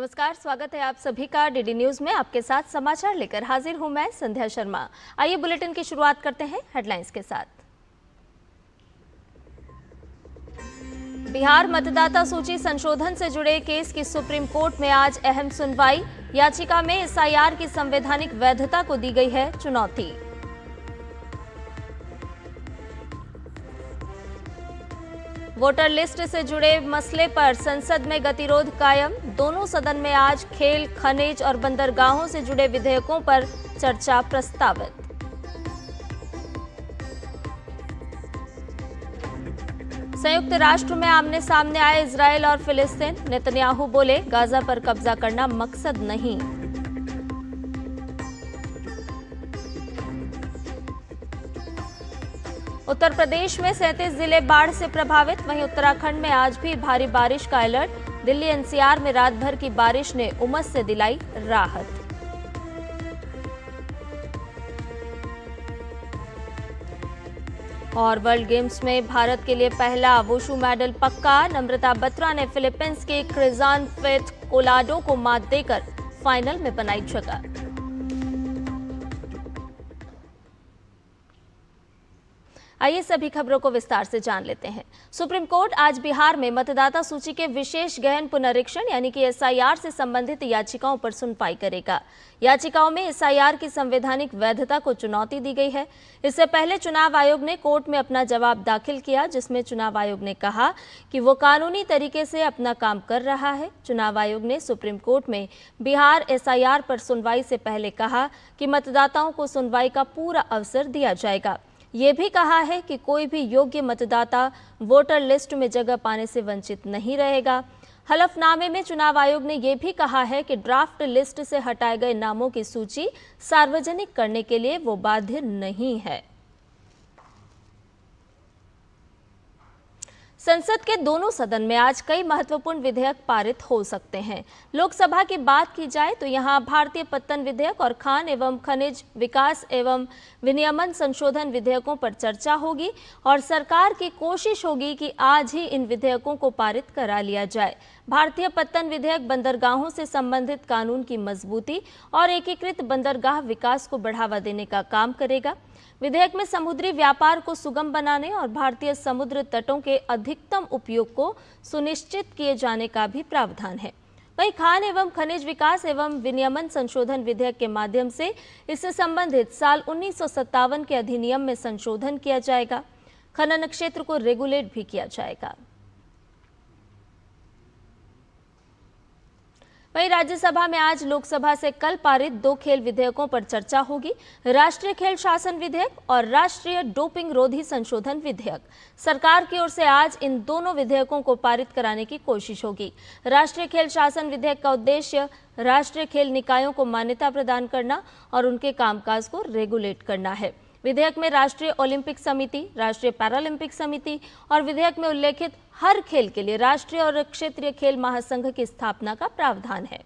नमस्कार, स्वागत है आप सभी का डीडी न्यूज में। आपके साथ समाचार लेकर हाजिर हूं मैं संध्या शर्मा। आइए बुलेटिन की शुरुआत करते हैं हेडलाइंस के साथ। बिहार मतदाता सूची संशोधन से जुड़े केस की सुप्रीम कोर्ट में आज अहम सुनवाई। याचिका में एसआईआर की संवैधानिक वैधता को दी गई है चुनौती। वोटर लिस्ट से जुड़े मसले पर संसद में गतिरोध कायम। दोनों सदन में आज खेल, खनिज और बंदरगाहों से जुड़े विधेयकों पर चर्चा प्रस्तावित। संयुक्त राष्ट्र में आमने सामने आए इजरायल और फिलिस्तीन। नेतन्याहू बोले, गाजा पर कब्जा करना मकसद नहीं। उत्तर प्रदेश में 37 जिले बाढ़ से प्रभावित। वहीं उत्तराखंड में आज भी भारी बारिश का अलर्ट। दिल्ली एनसीआर में रात भर की बारिश ने उमस से दिलाई राहत। और वर्ल्ड गेम्स में भारत के लिए पहला वुशु मेडल पक्का। नम्रता बत्रा ने फिलीपींस के क्रिजान फेथ कोलाडो को मात देकर फाइनल में बनाई जगह। आइए सभी खबरों को विस्तार से जान लेते हैं। सुप्रीम कोर्ट आज बिहार में मतदाता सूची के विशेष गहन पुनरीक्षण यानी कि एसआईआर से संबंधित याचिकाओं पर सुनवाई करेगा। याचिकाओं में एसआईआर की संवैधानिक वैधता को चुनौती दी गई है। इससे पहले चुनाव आयोग ने कोर्ट में अपना जवाब दाखिल किया, जिसमें चुनाव आयोग ने कहा कि वो कानूनी तरीके से अपना काम कर रहा है। चुनाव आयोग ने सुप्रीम कोर्ट में बिहार एसआईआर पर सुनवाई से पहले कहा कि मतदाताओं को सुनवाई का पूरा अवसर दिया जाएगा। ये भी कहा है कि कोई भी योग्य मतदाता वोटर लिस्ट में जगह पाने से वंचित नहीं रहेगा। हलफनामे में चुनाव आयोग ने यह भी कहा है कि ड्राफ्ट लिस्ट से हटाए गए नामों की सूची सार्वजनिक करने के लिए वो बाध्य नहीं है। संसद के दोनों सदन में आज कई महत्वपूर्ण विधेयक पारित हो सकते हैं। लोकसभा की बात की जाए तो यहां भारतीय पत्तन विधेयक और खान एवं खनिज विकास एवं विनियमन संशोधन विधेयकों पर चर्चा होगी और सरकार की कोशिश होगी कि आज ही इन विधेयकों को पारित करा लिया जाए। भारतीय पत्तन विधेयक बंदरगाहों से संबंधित कानून की मजबूती और एकीकृत बंदरगाह विकास को बढ़ावा देने का काम करेगा। विधेयक में समुद्री व्यापार को सुगम बनाने और भारतीय समुद्र तटों के अधिकतम उपयोग को सुनिश्चित किए जाने का भी प्रावधान है। वहीं खान एवं खनिज विकास एवं विनियमन संशोधन विधेयक के माध्यम से इससे संबंधित साल 1957 के अधिनियम में संशोधन किया जाएगा। खनन क्षेत्र को रेगुलेट भी किया जाएगा। वहीं राज्यसभा में आज लोकसभा से कल पारित 2 खेल विधेयकों पर चर्चा होगी। राष्ट्रीय खेल शासन विधेयक और राष्ट्रीय डोपिंग रोधी संशोधन विधेयक। सरकार की ओर से आज इन दोनों विधेयकों को पारित कराने की कोशिश होगी। राष्ट्रीय खेल शासन विधेयक का उद्देश्य राष्ट्रीय खेल निकायों को मान्यता प्रदान करना और उनके कामकाज को रेगुलेट करना है। विधेयक में राष्ट्रीय ओलंपिक समिति, राष्ट्रीय पैरालंपिक समिति और विधेयक में उल्लेखित हर खेल के लिए राष्ट्रीय और क्षेत्रीय खेल महासंघ की स्थापना का प्रावधान है।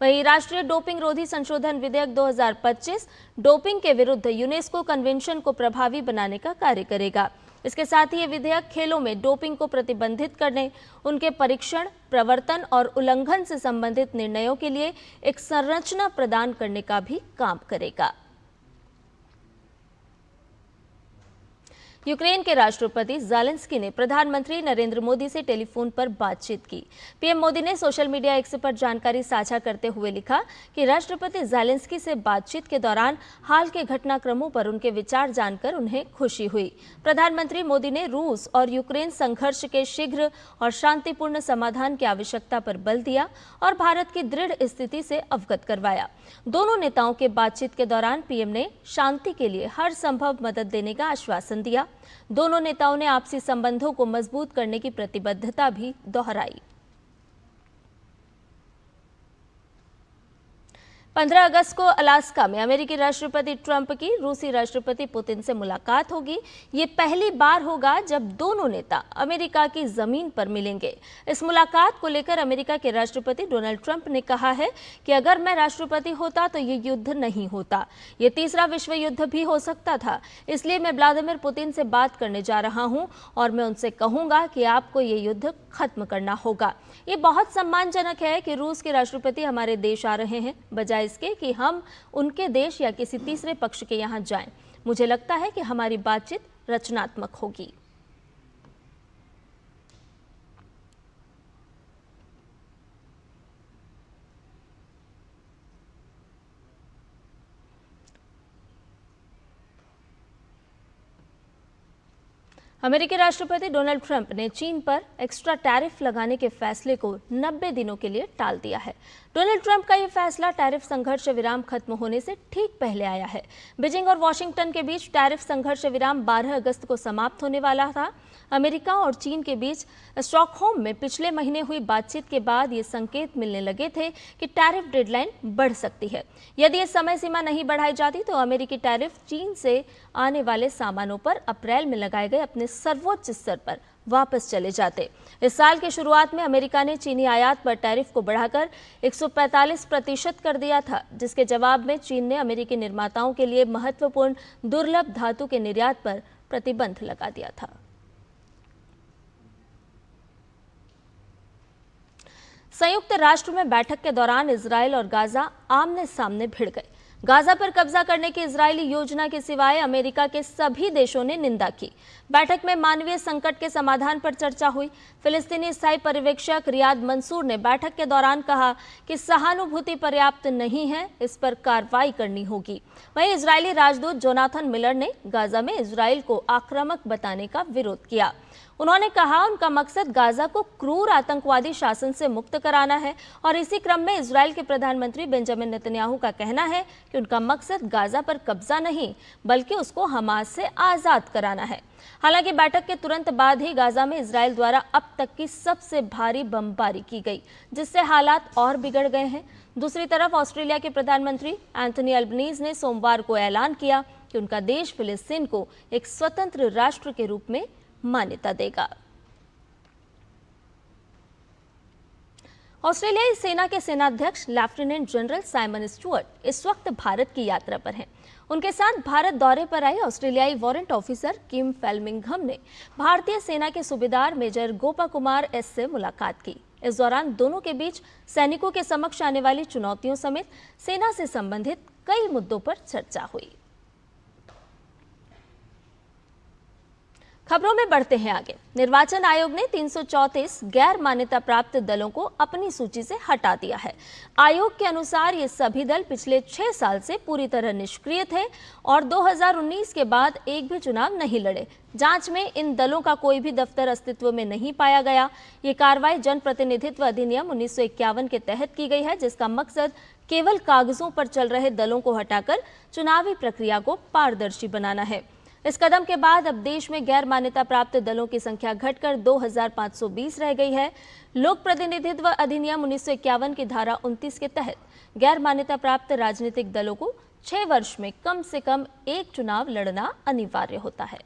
वहीं राष्ट्रीय डोपिंग रोधी संशोधन विधेयक 2025 डोपिंग के विरुद्ध यूनेस्को कन्वेंशन को प्रभावी बनाने का कार्य करेगा। इसके साथ ही ये विधेयक खेलों में डोपिंग को प्रतिबंधित करने, उनके परीक्षण, प्रवर्तन और उल्लंघन से संबंधित निर्णयों के लिए एक संरचना प्रदान करने का भी काम करेगा। यूक्रेन के राष्ट्रपति ज़ेलेंस्की ने प्रधानमंत्री नरेंद्र मोदी से टेलीफोन पर बातचीत की। पीएम मोदी ने सोशल मीडिया एक्स पर जानकारी साझा करते हुए लिखा कि राष्ट्रपति ज़ेलेंस्की से बातचीत के दौरान हाल के घटनाक्रमों पर उनके विचार जानकर उन्हें खुशी हुई। प्रधानमंत्री मोदी ने रूस और यूक्रेन संघर्ष के शीघ्र और शांतिपूर्ण समाधान की आवश्यकता पर बल दिया और भारत की दृढ़ स्थिति से अवगत करवाया। दोनों नेताओं के बातचीत के दौरान पीएम ने शांति के लिए हर संभव मदद देने का आश्वासन दिया। दोनों नेताओं ने आपसी संबंधों को मजबूत करने की प्रतिबद्धता भी दोहराई। 15 अगस्त को अलास्का में अमेरिकी राष्ट्रपति ट्रंप की रूसी राष्ट्रपति पुतिन से मुलाकात होगी। ये पहली बार होगा जब दोनों नेता अमेरिका की जमीन पर मिलेंगे। इस मुलाकात को लेकर अमेरिका के राष्ट्रपति डोनाल्ड ट्रंप ने कहा है कि अगर मैं राष्ट्रपति होता तो ये युद्ध नहीं होता, ये तीसरा विश्व युद्ध भी हो सकता था। इसलिए मैं व्लादिमीर पुतिन से बात करने जा रहा हूं और मैं उनसे कहूंगा कि आपको ये युद्ध खत्म करना होगा। ये बहुत सम्मानजनक है कि रूस के राष्ट्रपति हमारे देश आ रहे हैं, बजाय इसके कि हम उनके देश या किसी तीसरे पक्ष के यहाँ जाएं। मुझे लगता है कि हमारी बातचीत रचनात्मक होगी। अमेरिकी राष्ट्रपति डोनाल्ड ट्रंप ने चीन पर एक्स्ट्रा टैरिफ लगाने के फैसले को 90 दिनों के लिए टाल दिया है। डोनाल्ड ट्रंप का यह फैसला टैरिफ संघर्ष विराम खत्म होने से ठीक पहले आया है। बीजिंग और वॉशिंगटन के बीच टैरिफ संघर्ष विराम 12 अगस्त को समाप्त होने वाला था। अमेरिका और चीन के बीच स्टॉकहोम में पिछले महीने हुई बातचीत के बाद ये संकेत मिलने लगे थे कि टैरिफ डेडलाइन बढ़ सकती है। यदि ये समय सीमा नहीं बढ़ाई जाती तो अमेरिकी टैरिफ चीन से आने वाले सामानों पर अप्रैल में लगाए गए अपने सर्वोच्च स्तर पर वापस चले जाते। इस साल की शुरुआत में अमेरिका ने चीनी आयात पर टैरिफ को बढ़ाकर 145% कर दिया था, जिसके जवाब में चीन ने अमेरिकी निर्माताओं के लिए महत्वपूर्ण दुर्लभ धातु के निर्यात पर प्रतिबंध लगा दिया था। संयुक्त राष्ट्र में बैठक के दौरान इजरायल और गाजा आमने सामने भिड़ गए। गाजा पर कब्जा करने की इजरायली योजना के सिवाय अमेरिका के सभी देशों ने निंदा की। बैठक में मानवीय संकट के समाधान पर चर्चा हुई। फिलिस्तीनी स्थायी पर्यवेक्षक रियाद मंसूर ने बैठक के दौरान कहा कि सहानुभूति पर्याप्त नहीं है, इस पर कार्रवाई करनी होगी। वहीं इजरायली राजदूत जोनाथन मिलर ने गाजा में इजरायल को आक्रामक बताने का विरोध किया। उन्होंने कहा उनका मकसद गाजा को क्रूर आतंकवादी शासन से मुक्त कराना है और इसी क्रम में इजरायल के प्रधानमंत्री बेंजामिन नेतन्याहू का कहना है कि उनका मकसद गाजा पर कब्जा नहीं बल्कि उसको हमास से आजाद कराना है। हालांकि बैठक के तुरंत बाद ही गाजा में इजरायल द्वारा अब तक की सबसे भारी बमबारी की गई, जिससे हालात और बिगड़ गए हैं। दूसरी तरफ ऑस्ट्रेलिया के प्रधानमंत्री एंथनी अल्बनीज ने सोमवार को ऐलान किया कि उनका देश फिलिस्तीन को एक स्वतंत्र राष्ट्र के रूप में मान्यता देगा। ऑस्ट्रेलियाई सेना के सेनाध्यक्ष लेफ्टिनेंट जनरल साइमन स्टुअर्ट इस वक्त भारत की यात्रा पर हैं। उनके साथ भारत दौरे पर आए ऑस्ट्रेलियाई वारंट ऑफिसर किम फेल्मिंघम ने भारतीय सेना के सूबेदार मेजर गोपा कुमार एस से मुलाकात की। इस दौरान दोनों के बीच सैनिकों के समक्ष आने वाली चुनौतियों समेत सेना से संबंधित कई मुद्दों पर चर्चा हुई। खबरों में बढ़ते हैं आगे। निर्वाचन आयोग ने 334 गैर मान्यता प्राप्त दलों को अपनी सूची से हटा दिया है। आयोग के अनुसार ये सभी दल पिछले 6 साल से पूरी तरह निष्क्रिय थे और 2019 के बाद एक भी चुनाव नहीं लड़े। जांच में इन दलों का कोई भी दफ्तर अस्तित्व में नहीं पाया गया। ये कार्रवाई जनप्रतिनिधित्व अधिनियम 1951 के तहत की गई है, जिसका मकसद केवल कागजों पर चल रहे दलों को हटाकर चुनावी प्रक्रिया को पारदर्शी बनाना है। इस कदम के बाद अब देश में गैर मान्यता प्राप्त दलों की संख्या घटकर 2520 रह गई है। लोक प्रतिनिधित्व अधिनियम 1951 की धारा 29 के तहत गैर मान्यता प्राप्त राजनीतिक दलों को 6 वर्ष में कम से कम एक चुनाव लड़ना अनिवार्य होता है।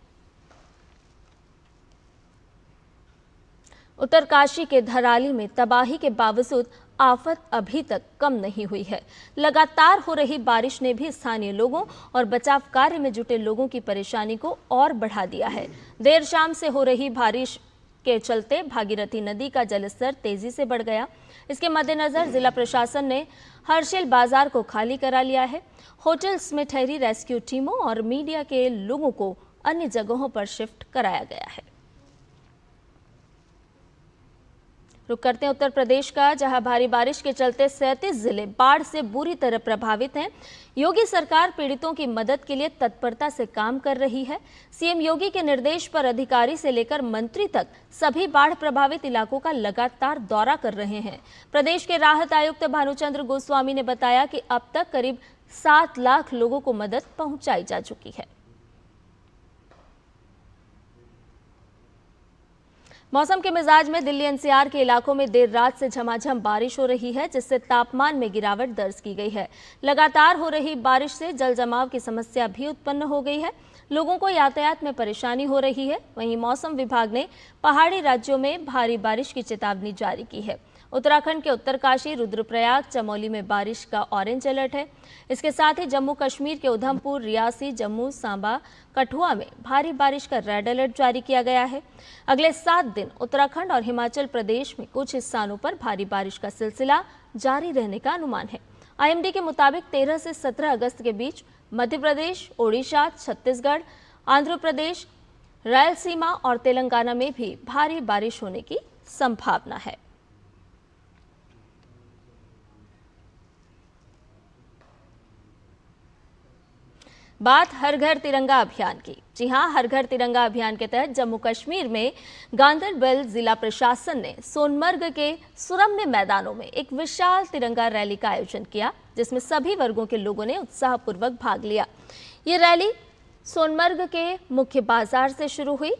उत्तरकाशी के धराली में तबाही के बावजूद आफत अभी तक कम नहीं हुई है। लगातार हो रही बारिश ने भी स्थानीय लोगों और बचाव कार्य में जुटे लोगों की परेशानी को और बढ़ा दिया है। देर शाम से हो रही बारिश के चलते भागीरथी नदी का जलस्तर तेजी से बढ़ गया। इसके मद्देनजर जिला प्रशासन ने हर्षिल बाजार को खाली करा लिया है। होटल्स में ठहरी रेस्क्यू टीमों और मीडिया के लोगों को अन्य जगहों पर शिफ्ट कराया गया है। रुक करते हैं उत्तर प्रदेश का, जहां भारी बारिश के चलते 37 जिले बाढ़ से बुरी तरह प्रभावित हैं। योगी सरकार पीड़ितों की मदद के लिए तत्परता से काम कर रही है। सीएम योगी के निर्देश पर अधिकारी से लेकर मंत्री तक सभी बाढ़ प्रभावित इलाकों का लगातार दौरा कर रहे हैं। प्रदेश के राहत आयुक्त भानुचंद्र गोस्वामी ने बताया कि अब तक करीब 7 लाख लोगों को मदद पहुंचाई जा चुकी है। मौसम के मिजाज में दिल्ली एनसीआर के इलाकों में देर रात से झमाझम बारिश हो रही है, जिससे तापमान में गिरावट दर्ज की गई है। लगातार हो रही बारिश से जल जमाव की समस्या भी उत्पन्न हो गई है। लोगों को यातायात में परेशानी हो रही है। वहीं मौसम विभाग ने पहाड़ी राज्यों में भारी बारिश की चेतावनी जारी की है। उत्तराखंड के उत्तरकाशी, रुद्रप्रयाग, चमोली में बारिश का ऑरेंज अलर्ट है। इसके साथ ही जम्मू कश्मीर के उधमपुर, रियासी, जम्मू, सांबा, कठुआ में भारी बारिश का रेड अलर्ट जारी किया गया है। अगले 7 दिन उत्तराखंड और हिमाचल प्रदेश में कुछ स्थानों पर भारी बारिश का सिलसिला जारी रहने का अनुमान है। आईएमडी के मुताबिक 13 से 17 अगस्त के बीच मध्य प्रदेश, ओडिशा, छत्तीसगढ़, आंध्र प्रदेश, रायलसीमा और तेलंगाना में भी भारी बारिश होने की संभावना है। बात हर घर तिरंगा अभियान की। जी हां, हर घर तिरंगा अभियान के तहत जम्मू कश्मीर में गांदरबल जिला प्रशासन ने सोनमर्ग के सुरम्य मैदानों में एक विशाल तिरंगा रैली का आयोजन किया, जिसमें सभी वर्गों के लोगों ने उत्साहपूर्वक भाग लिया। ये रैली सोनमर्ग के मुख्य बाजार से शुरू हुई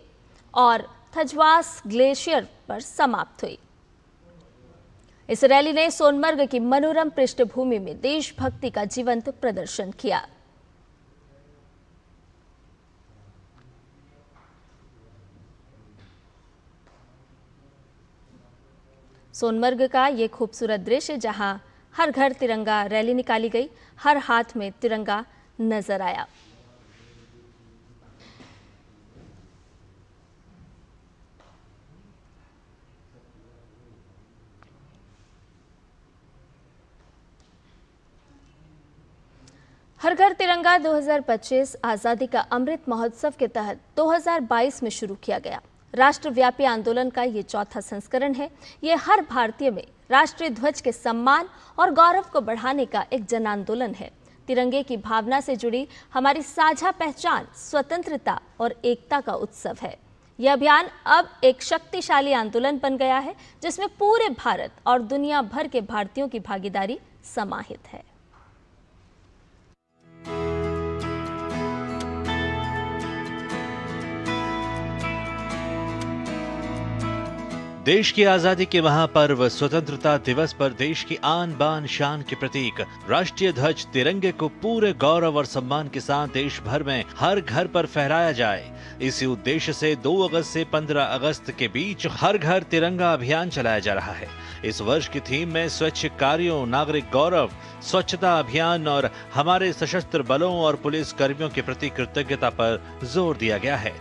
और थजवास ग्लेशियर पर समाप्त हुई। इस रैली ने सोनमर्ग की मनोरम पृष्ठभूमि में देशभक्ति का जीवंत प्रदर्शन किया। सोनमर्ग का ये खूबसूरत दृश्य, जहां हर घर तिरंगा रैली निकाली गई, हर हाथ में तिरंगा नजर आया। हर घर तिरंगा 2025 आजादी का अमृत महोत्सव के तहत 2022 में शुरू किया गया। राष्ट्रव्यापी आंदोलन का ये चौथा संस्करण है। ये हर भारतीय में राष्ट्रीय ध्वज के सम्मान और गौरव को बढ़ाने का एक जन आंदोलन है। तिरंगे की भावना से जुड़ी हमारी साझा पहचान स्वतंत्रता और एकता का उत्सव है। यह अभियान अब एक शक्तिशाली आंदोलन बन गया है, जिसमें पूरे भारत और दुनिया भर के भारतीयों की भागीदारी समाहित है। देश की आजादी के महापर्व स्वतंत्रता दिवस पर देश की आन बान शान के प्रतीक राष्ट्रीय ध्वज तिरंगे को पूरे गौरव और सम्मान के साथ देश भर में हर घर पर फहराया जाए। इसी उद्देश्य से 2 अगस्त से 15 अगस्त के बीच हर घर तिरंगा अभियान चलाया जा रहा है। इस वर्ष की थीम में स्वच्छ कार्यों, नागरिक गौरव, स्वच्छता अभियान और हमारे सशस्त्र बलों और पुलिस कर्मियों के प्रति कृतज्ञता पर जोर दिया गया है।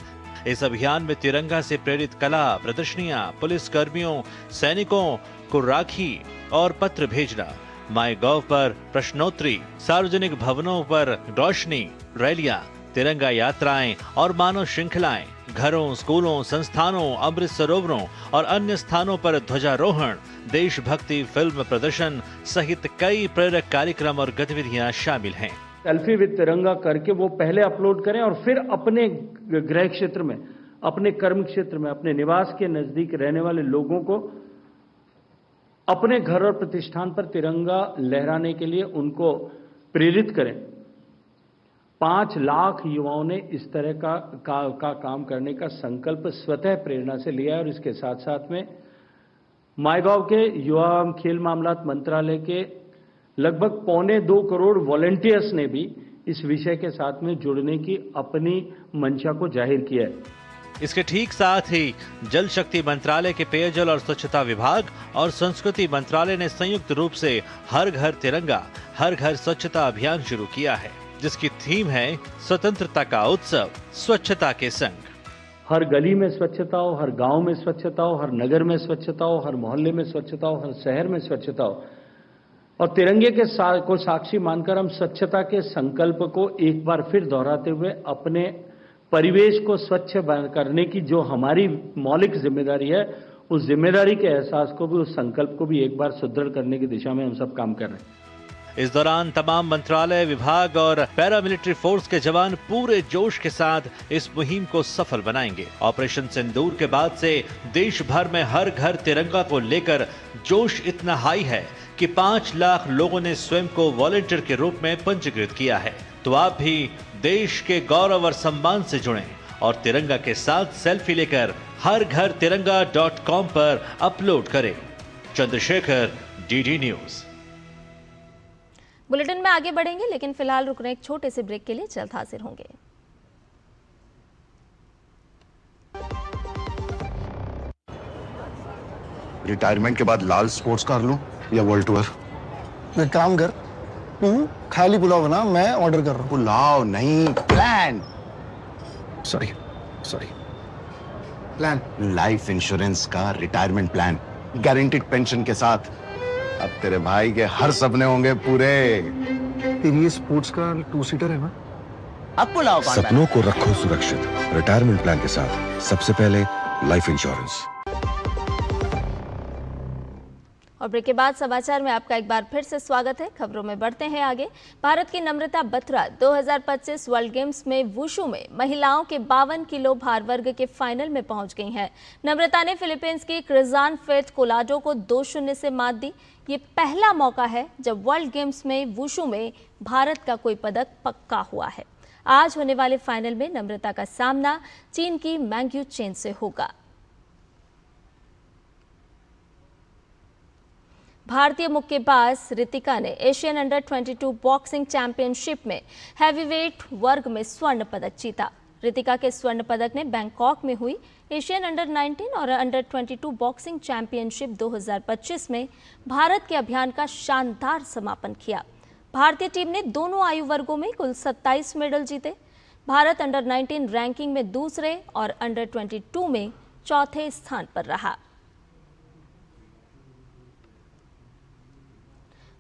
इस अभियान में तिरंगा से प्रेरित कला प्रदर्शनियां, पुलिस कर्मियों, सैनिकों को राखी और पत्र भेजना, माईगॉव पर प्रश्नोत्तरी, सार्वजनिक भवनों पर रोशनी, रैलियां, तिरंगा यात्राएं और मानव श्रृंखलाएं, घरों, स्कूलों, संस्थानों, अमृत सरोवरों और अन्य स्थानों पर ध्वजारोहण, देशभक्ति फिल्म प्रदर्शन सहित कई प्रेरक कार्यक्रम और गतिविधियां शामिल हैं। सेल्फी विद तिरंगा करके वो पहले अपलोड करें और फिर अपने गृह क्षेत्र में, अपने कर्म क्षेत्र में, अपने निवास के नजदीक रहने वाले लोगों को अपने घर और प्रतिष्ठान पर तिरंगा लहराने के लिए उनको प्रेरित करें। 5 लाख युवाओं ने इस तरह का काम करने का संकल्प स्वतः प्रेरणा से लिया है और इसके साथ साथ में माईगॉव के युवा खेल मामलात मंत्रालय के लगभग 1.25 करोड़ वॉलंटियर्स ने भी इस विषय के साथ में जुड़ने की अपनी मंशा को जाहिर किया है। इसके ठीक साथ ही जल शक्ति मंत्रालय के पेयजल और स्वच्छता विभाग और संस्कृति मंत्रालय ने संयुक्त रूप से हर घर तिरंगा, हर घर स्वच्छता अभियान शुरू किया है, जिसकी थीम है स्वतंत्रता का उत्सव स्वच्छता के संग। हर गली में स्वच्छता हो, हर गांव में स्वच्छता हो, हर नगर में स्वच्छता हो, हर मोहल्ले में स्वच्छता हो, हर शहर में स्वच्छता हो और तिरंगे के को साक्षी मानकर हम स्वच्छता के संकल्प को एक बार फिर दोहराते हुए अपने परिवेश को स्वच्छ करने की जो हमारी मौलिक जिम्मेदारी है, उस जिम्मेदारी के एहसास को भी, उस संकल्प को भी एक बार सुदृढ़ करने की दिशा में हम सब काम कर रहे हैं। इस दौरान तमाम मंत्रालय, विभाग और पैरामिलिट्री फोर्स के जवान पूरे जोश के साथ इस मुहिम को सफल बनाएंगे। ऑपरेशन सिंदूर के बाद से देश भर में हर घर तिरंगा को लेकर जोश इतना हाई है कि 5 लाख लोगों ने स्वयं को वॉलंटियर के रूप में पंजीकृत किया है। तो आप भी देश के गौरव और सम्मान से जुड़ें और तिरंगा के साथ सेल्फी लेकर हरघरतिरंगा.com पर अपलोड करें। Chandrashekhar, DD news. बुलेटिन में आगे बढ़ेंगे, लेकिन फिलहाल रुक रहे एक छोटे से ब्रेक के लिए, जल्द हाजिर होंगे। रिटायरमेंट के बाद लाल स्पोर्ट्स कार लूं या वर्ल्ड टूर? एक काम कर, तू खाली पुलाव बना, मैं ऑर्डर कर रहा हूँ। पुलाव नहीं, plan. Sorry plan. Life insurance का रिटायरमेंट प्लान, गारंटीड पेंशन के साथ। अब तेरे भाई के हर सपने होंगे पूरे। तेरी ये स्पोर्ट्स कार 2 सीटर है ना? अब पुलाव सपनों को रखो सुरक्षित रिटायरमेंट प्लान के साथ। सबसे पहले लाइफ इंश्योरेंस। और ब्रेक के बाद समाचार में आपका एक बार फिर से स्वागत है। खबरों में बढ़ते हैं आगे। भारत की नम्रता बत्रा 2025 वर्ल्ड गेम्स में वुशु में महिलाओं के 52 किलो भार वर्ग के फाइनल में पहुंच गई हैं। नम्रता ने फिलीपींस की क्रिजान फेट कोलाडो को 2-0 से मात दी। ये पहला मौका है जब वर्ल्ड गेम्स में वुशु में भारत का कोई पदक पक्का हुआ है। आज होने वाले फाइनल में नम्रता का सामना चीन की मैंग्यू चेन से होगा। भारतीय मुक्केबाज रितिका ने एशियन अंडर 22 बॉक्सिंग चैंपियनशिप में हैवीवेट वर्ग में स्वर्ण पदक जीता। रितिका के स्वर्ण पदक ने बैंकॉक में हुई एशियन अंडर 19 और अंडर 22 बॉक्सिंग चैंपियनशिप 2025 में भारत के अभियान का शानदार समापन किया। भारतीय टीम ने दोनों आयु वर्गों में कुल 27 मेडल जीते। भारत अंडर 19 रैंकिंग में दूसरे और अंडर 22 में चौथे स्थान पर रहा।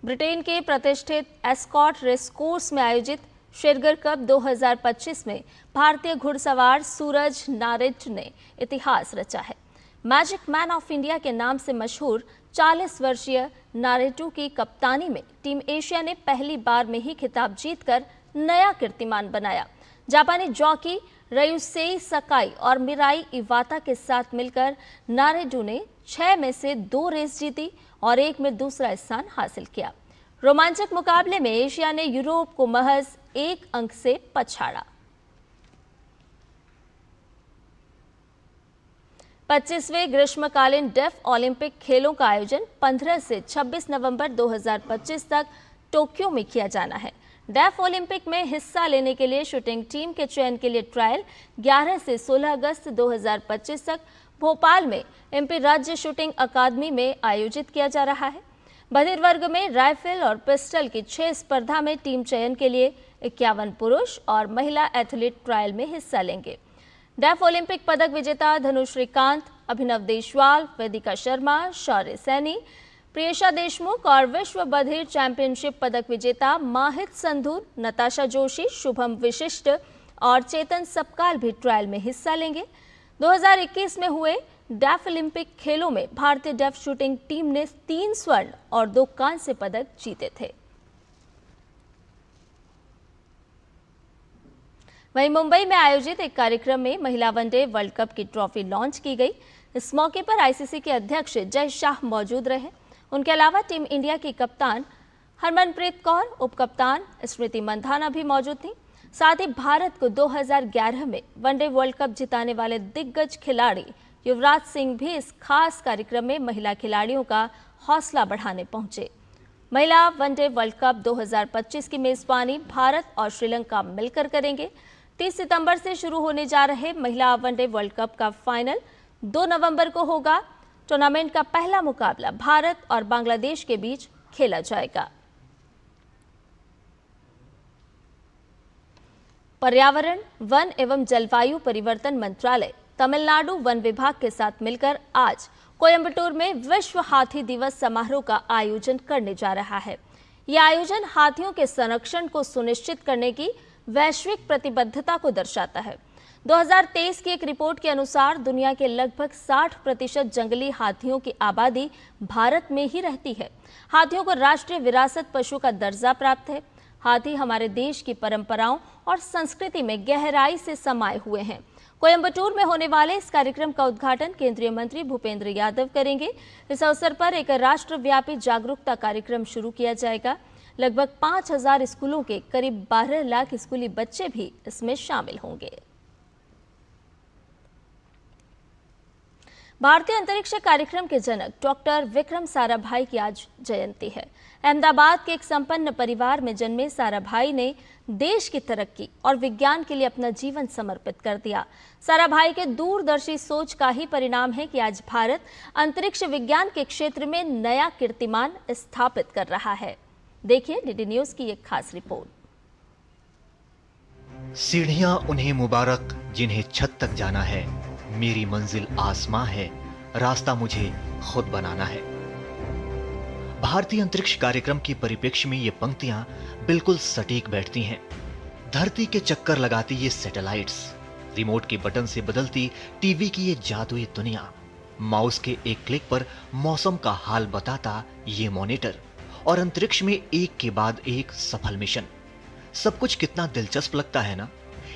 ब्रिटेन के प्रतिष्ठित एस्कॉट रेसकोर्स में आयोजित शेरगर कप 2025 में भारतीय घुड़सवार सूरज नारेट ने इतिहास रचा है। मैजिक मैन ऑफ इंडिया के नाम से मशहूर 40 वर्षीय नारेटू की कप्तानी में टीम एशिया ने पहली बार में ही खिताब जीतकर नया कीर्तिमान बनाया। जापानी जॉकी रयुसेई सकाई और मिराई इवाता के साथ मिलकर नारेटू ने 6 में से 2 रेस जीती और 1 में दूसरा स्थान हासिल किया। रोमांचक मुकाबले में एशिया ने यूरोप को महज 1 अंक से पछाड़ा। 25वें ग्रीष्मकालीन डेफ ओलंपिक खेलों का आयोजन 15 से 26 नवंबर 2025 तक टोक्यो में किया जाना है। डेफ ओलंपिक में हिस्सा लेने के लिए शूटिंग टीम के चयन के लिए ट्रायल 11 से 16 अगस्त 2025 तक भोपाल में एमपी राज्य शूटिंग अकादमी में आयोजित किया जा रहा है। बधिर वर्ग में राइफल और पिस्टल की 6 स्पर्धा में टीम चयन के लिए 51 पुरुष और महिला एथलीट ट्रायल में हिस्सा लेंगे। डेफ ओलंपिक पदक विजेता धनुश्री कांत, अभिनव देशवाल, वेदिका शर्मा, शौर्य सैनी, प्रियशा देशमुख और विश्व बधिर चैंपियनशिप पदक विजेता माहित संधू, नताशा जोशी, शुभम विशिष्ट और चेतन सपकाल भी ट्रायल में हिस्सा लेंगे। 2021 में हुए डेफ ओलंपिक खेलों में भारतीय डेफ शूटिंग टीम ने 3 स्वर्ण और 2 कांस्य पदक जीते थे। वहीं मुंबई में आयोजित एक कार्यक्रम में महिला वनडे वर्ल्ड कप की ट्रॉफी लॉन्च की गई। इस मौके पर आईसीसी के अध्यक्ष जय शाह मौजूद रहे। उनके अलावा टीम इंडिया की कप्तान हरमनप्रीत कौर, उपकप्तान स्मृति मंधाना भी मौजूद थी। साथ ही भारत को 2011 में वनडे वर्ल्ड कप जिताने वाले दिग्गज खिलाड़ी युवराज सिंह भी इस खास कार्यक्रम में महिला खिलाड़ियों का हौसला बढ़ाने पहुंचे। महिला वनडे वर्ल्ड कप 2025 की मेजबानी भारत और श्रीलंका मिलकर करेंगे। 30 सितंबर से शुरू होने जा रहे महिला वनडे वर्ल्ड कप का फाइनल 2 नवंबर को होगा। टूर्नामेंट का पहला मुकाबला भारत और बांग्लादेश के बीच खेला जाएगा। पर्यावरण, वन एवं जलवायु परिवर्तन मंत्रालय तमिलनाडु वन विभाग के साथ मिलकर आज कोयंबटूर में विश्व हाथी दिवस समारोह का आयोजन करने जा रहा है। यह आयोजन हाथियों के संरक्षण को सुनिश्चित करने की वैश्विक प्रतिबद्धता को दर्शाता है। 2023 की एक रिपोर्ट के अनुसार दुनिया के लगभग 60% जंगली हाथियों की आबादी भारत में ही रहती है। हाथियों को राष्ट्रीय विरासत पशु का दर्जा प्राप्त है। हाथी हमारे देश की परंपराओं और संस्कृति में गहराई से समाये हुए हैं। कोयंबटूर में होने वाले इस कार्यक्रम का उद्घाटन केंद्रीय मंत्री भूपेंद्र यादव करेंगे। इस अवसर पर एक राष्ट्रव्यापी जागरूकता कार्यक्रम शुरू किया जाएगा। लगभग 5000 स्कूलों के करीब 12 लाख स्कूली बच्चे भी इसमें शामिल होंगे। भारतीय अंतरिक्ष कार्यक्रम के जनक डॉक्टर विक्रम साराभाई की आज जयंती है। अहमदाबाद के एक संपन्न परिवार में जन्मे साराभाई ने देश की तरक्की और विज्ञान के लिए अपना जीवन समर्पित कर दिया। साराभाई के दूरदर्शी सोच का ही परिणाम है कि आज भारत अंतरिक्ष विज्ञान के क्षेत्र में नया कीर्तिमान स्थापित कर रहा है। देखिए डीडी न्यूज की एक खास रिपोर्ट। सीढ़ियां उन्हें मुबारक जिन्हें छत तक जाना है, मेरी मंजिल आसमां है, रास्ता मुझे खुद बनाना है। भारतीय अंतरिक्ष कार्यक्रम के परिप्रेक्ष्य में ये पंक्तियां बिल्कुल सटीक बैठती हैं। धरती के चक्कर लगाती ये सैटेलाइट्स, रिमोट के बटन से बदलती टीवी की ये जादुई दुनिया, माउस के एक क्लिक पर मौसम का हाल बताता ये मॉनिटर, और अंतरिक्ष में एक के बाद एक सफल मिशन। सब कुछ कितना दिलचस्प लगता है ना।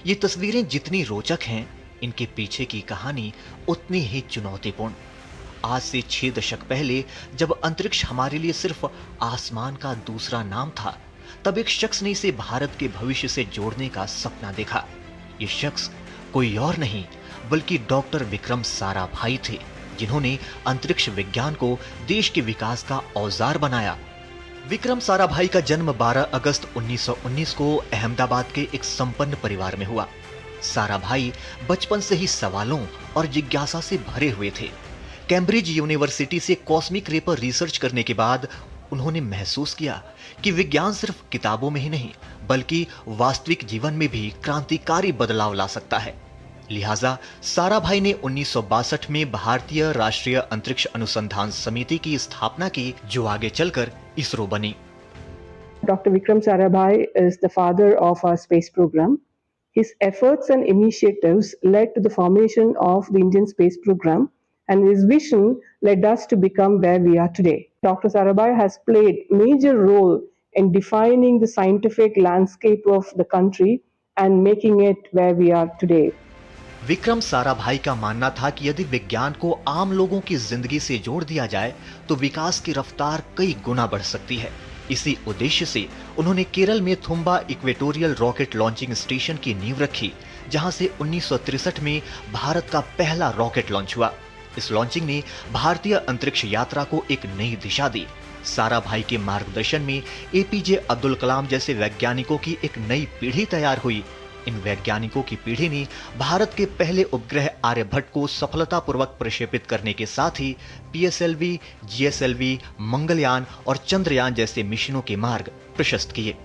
ये तस्वीरें जितनी रोचक हैं, इनके पीछे की कहानी उतनी ही चुनौतीपूर्ण। आज से 6 दशक पहले जब अंतरिक्ष हमारे लिए सिर्फ आसमान का दूसरा नाम था, तब एक शख्स ने इसे भारत के भविष्य से जोड़ने का सपना देखा। ये शख्स कोई और नहीं बल्कि डॉक्टर विक्रम साराभाई थे, जिन्होंने अंतरिक्ष विज्ञान को देश के विकास का औजार बनाया। विक्रम साराभाई का जन्म 12 अगस्त 1919 को अहमदाबाद के एक संपन्न परिवार में हुआ। साराभाई बचपन से ही सवालों और जिज्ञासा से भरे हुए थे। कैम्ब्रिज यूनिवर्सिटी से कॉस्मिक रे पर रिसर्च करने के बाद उन्होंने महसूस किया कि विज्ञान सिर्फ किताबों में ही नहीं बल्कि वास्तविक जीवन में भी क्रांतिकारी बदलाव ला सकता है। लिहाजा साराभाई ने 1962 में भारतीय राष्ट्रीय अंतरिक्ष अनुसंधान समिति की स्थापना की, जो आगे चलकर इसरो बनी। Dr. Vikram Sarabhai is the father of our space program. His efforts and initiatives led to the formation of the Indian space program, and his vision led us to become where we are today. Dr. Sarabhai has played a major role in defining the scientific landscape of the country and making it where we are today. Vikram Sarabhai का मानना था कि यदि विज्ञान को आम लोगों की जिंदगी से जोड़ दिया जाए तो विकास की रफ्तार कई गुना बढ़ सकती है। इसी उद्देश्य से उन्होंने केरल में Thumba equatorial rocket launching station की नींव रखी, जहां से 1963 में भारत का पहला रॉकेट लॉन्च हुआ। इस लॉन्चिंग ने भारतीय अंतरिक्ष यात्रा को एक नई दिशा दी। साराभाई के मार्गदर्शन में एपीजे अब्दुल कलाम जैसे वैज्ञानिकों की एक नई पीढ़ी तैयार हुई। इन वैज्ञानिकों की पीढ़ी ने भारत के पहले उपग्रह आर्यभट्ट को सफलतापूर्वक प्रक्षेपित करने के साथ ही पीएसएलवी, जीएसएलवी, मंगलयान और चंद्रयान जैसे मिशनों के मार्ग प्रशस्त किए।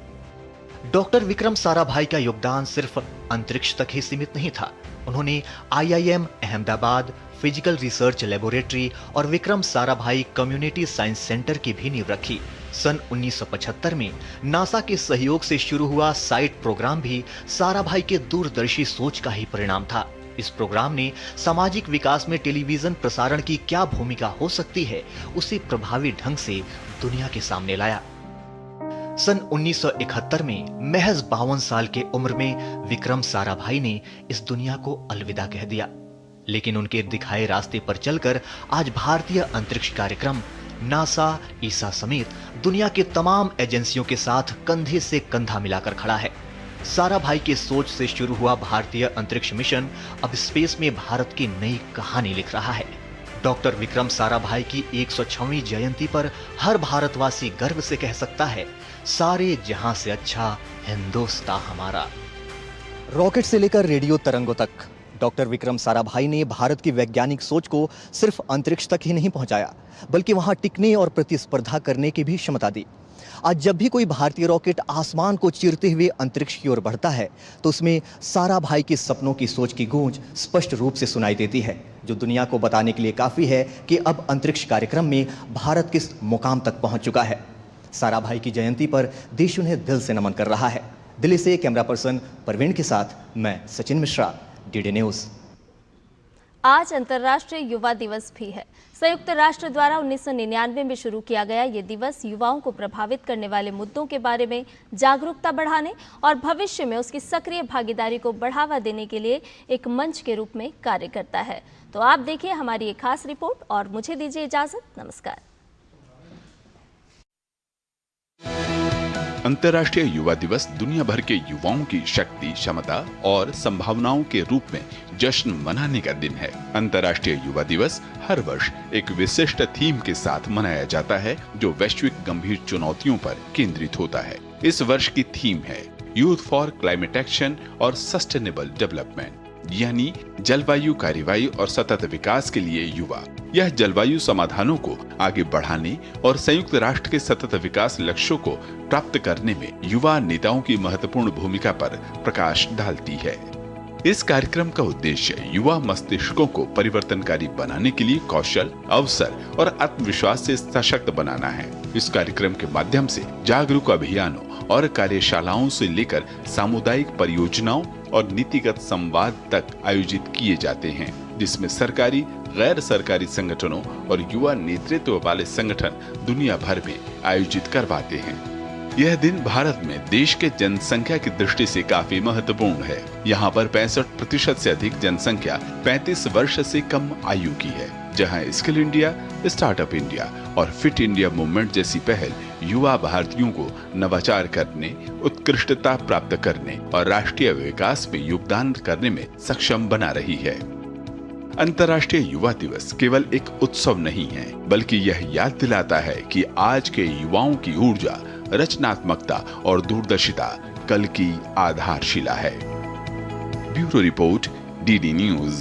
डॉक्टर विक्रम साराभाई का योगदान सिर्फ अंतरिक्ष तक ही सीमित नहीं था। उन्होंने IIM Ahmedabad, physical research laboratory और Vikram Sarabhai community science centre की भी नींव रखी। सन 1975 में नासा के सहयोग से शुरू हुआ साइट प्रोग्राम भी साराभाई के दूरदर्शी सोच का ही परिणाम था। इस प्रोग्राम ने सामाजिक विकास में टेलीविजन प्रसारण की क्या भूमिका हो सकती है, उसे प्रभावी ढंग से दुनिया के सामने लाया। सन 1971 में महज 52 साल के उम्र में विक्रम साराभाई ने इस दुनिया को अलविदा कह दिया, लेकिन उनके दिखाए रास्ते पर चलकर आज भारतीय अंतरिक्ष कार्यक्रम नासा, ईसा समेत दुनिया के तमाम एजेंसियों के साथ कंधे से कंधा मिलाकर खड़ा है। साराभाई के सोच से शुरू हुआ भारतीय अंतरिक्ष मिशन अब स्पेस में भारत की नई कहानी लिख रहा है। डॉक्टर विक्रम साराभाई की 106वीं जयंती पर हर भारतवासी गर्व से कह सकता है, सारे जहां से अच्छा हिंदुस्तान हमारा। रॉकेट से लेकर रेडियो तरंगों तक डॉक्टर विक्रम साराभाई ने भारत की वैज्ञानिक सोच को सिर्फ अंतरिक्ष तक ही नहीं पहुंचाया, बल्कि वहां टिकने और प्रतिस्पर्धा करने की भी क्षमता दी। आज जब भी कोई भारतीय रॉकेट आसमान को चीरते हुए अंतरिक्ष की ओर बढ़ता है, तो उसमें साराभाई के सपनों की सोच की गूंज स्पष्ट रूप से सुनाई देती है, जो दुनिया को बताने के लिए काफी है कि अब अंतरिक्ष कार्यक्रम में भारत किस मुकाम तक पहुंच चुका है। साराभाई की जयंती पर देश उन्हें दिल से नमन कर रहा है। दिल्ली से कैमरा पर्सन परवीन के साथ मैं सचिन मिश्रा, डीडी न्यूज। आज अंतर्राष्ट्रीय युवा दिवस भी है। संयुक्त राष्ट्र द्वारा 1999 में शुरू किया गया ये दिवस युवाओं को प्रभावित करने वाले मुद्दों के बारे में जागरूकता बढ़ाने और भविष्य में उसकी सक्रिय भागीदारी को बढ़ावा देने के लिए एक मंच के रूप में कार्य करता है। तो आप देखिए हमारी एक खास रिपोर्ट और मुझे दीजिए इजाजत। नमस्कार। अंतर्राष्ट्रीय युवा दिवस दुनिया भर के युवाओं की शक्ति, क्षमता और संभावनाओं के रूप में जश्न मनाने का दिन है। अंतर्राष्ट्रीय युवा दिवस हर वर्ष एक विशिष्ट थीम के साथ मनाया जाता है जो वैश्विक गंभीर चुनौतियों पर केंद्रित होता है। इस वर्ष की थीम है यूथ फॉर क्लाइमेट एक्शन और सस्टेनेबल डेवलपमेंट, यानी जलवायु कार्रवाई और सतत विकास के लिए युवा। यह जलवायु समाधानों को आगे बढ़ाने और संयुक्त राष्ट्र के सतत विकास लक्ष्यों को प्राप्त करने में युवा नेताओं की महत्वपूर्ण भूमिका पर प्रकाश डालती है। इस कार्यक्रम का उद्देश्य युवा मस्तिष्कों को परिवर्तनकारी बनाने के लिए कौशल, अवसर और आत्मविश्वास से सशक्त बनाना है। इस कार्यक्रम के माध्यम से जागरूक अभियानों और कार्यशालाओं से लेकर सामुदायिक परियोजनाओं और नीतिगत संवाद तक आयोजित किए जाते हैं, जिसमें सरकारी, गैर सरकारी संगठनों और युवा नेतृत्व वाले संगठन दुनिया भर में आयोजित करवाते हैं। यह दिन भारत में देश के जनसंख्या की दृष्टि से काफी महत्वपूर्ण है। यहाँ पर 65% से अधिक जनसंख्या 35 वर्ष से कम आयु की है, जहाँ स्किल इंडिया, स्टार्टअप इंडिया और फिट इंडिया मूवमेंट जैसी पहल युवा भारतीयों को नवाचार करने, उत्कृष्टता प्राप्त करने और राष्ट्रीय विकास में योगदान करने में सक्षम बना रही है। अंतर्राष्ट्रीय युवा दिवस केवल एक उत्सव नहीं है, बल्कि यह याद दिलाता है कि आज के युवाओं की ऊर्जा, रचनात्मकता और दूरदर्शिता कल की आधारशिला है। Bureau report, DD news.